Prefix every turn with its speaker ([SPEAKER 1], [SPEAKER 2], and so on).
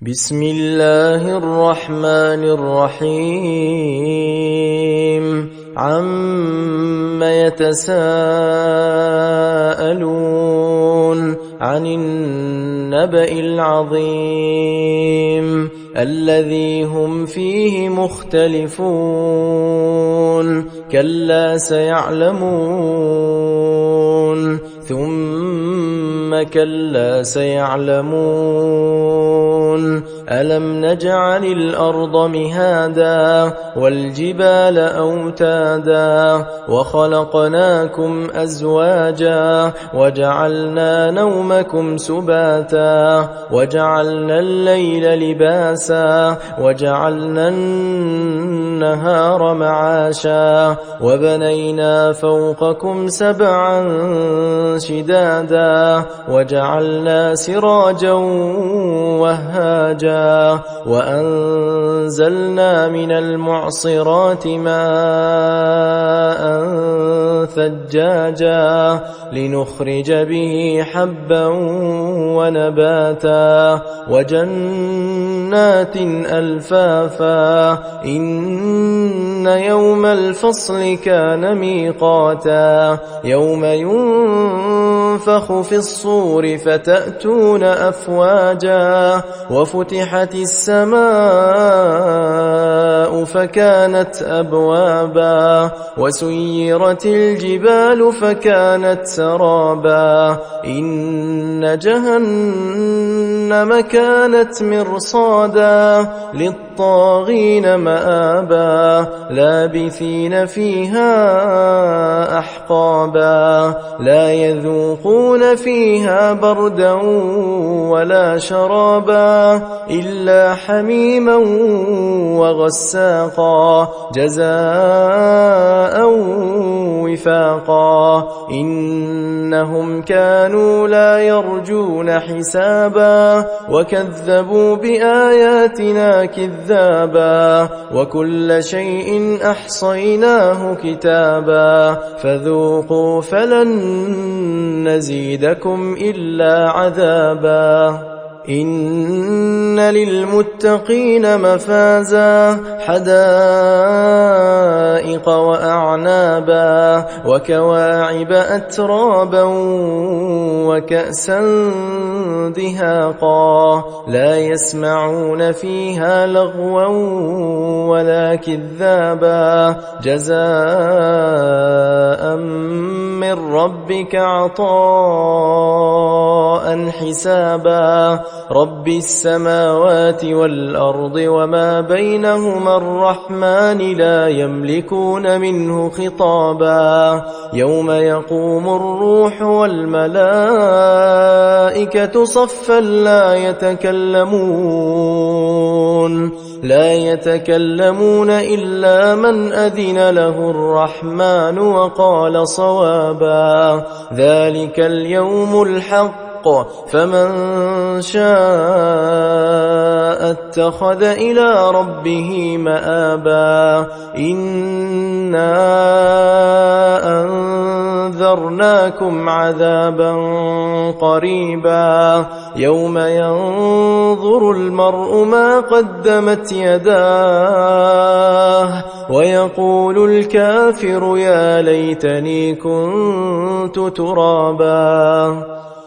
[SPEAKER 1] بسم الله الرحمن الرحيم عم يتساءلون عن النبأ العظيم الذي هم فيه مختلفون كلا سيعلمون ثم كلا سيعلمون ألم نجعل الأرض مهادا والجبال أوتادا وخلقناكم أزواجا وجعلنا نومكم سباتا وجعلنا الليل لباسا وجعلنا النهار معاشا وبنينا فوقكم سبعا شدادا وجعلنا سراجا وهاجا وأنزلنا من المعصرات ماء ثجاجا لنخرج به حبا ونباتا وجنات ألفافا إن يوم الفصل كان ميقاتا يوم ينفخ في الصور فتأتون أفواجا وفتحت السماء فكانت أبوابا وسيرت الجبال فكانت سرابا إن جهنم كانت مرصادا للطاغين مآبا لابثين فيها أحقابا لا يذوقون فيها بردا ولا شرابا إلا حميما وغساقا جزاء وفاقا إنهم كانوا لا يرجون حسابا وكذبوا بآياتنا كذابا وكل شيء أحصيناه كتابا فذوقوا فلن نزيدكم إلا عذابا إن للمتقين مفازا حدائق وأعنابا وكواعب أترابا وكأسا دهاقا لا يسمعون فيها لغوا ولا كذابا جزاء من ربك عطاء حسابا رب السماوات والأرض وما بينهما الرحمن لا يملكون منه خطابا يوم يقوم الروح والملائكة صفا لا يتكلمون إلا من أذن له الرحمن وقال صوابا ذلك اليوم الحق فمن شاء اتخذ إلى ربه مآبا إنا أنذرناكم عذابا قريبا يوم ينظر المرء ما قدمت يداه ويقول الكافر يا ليتني كنت ترابا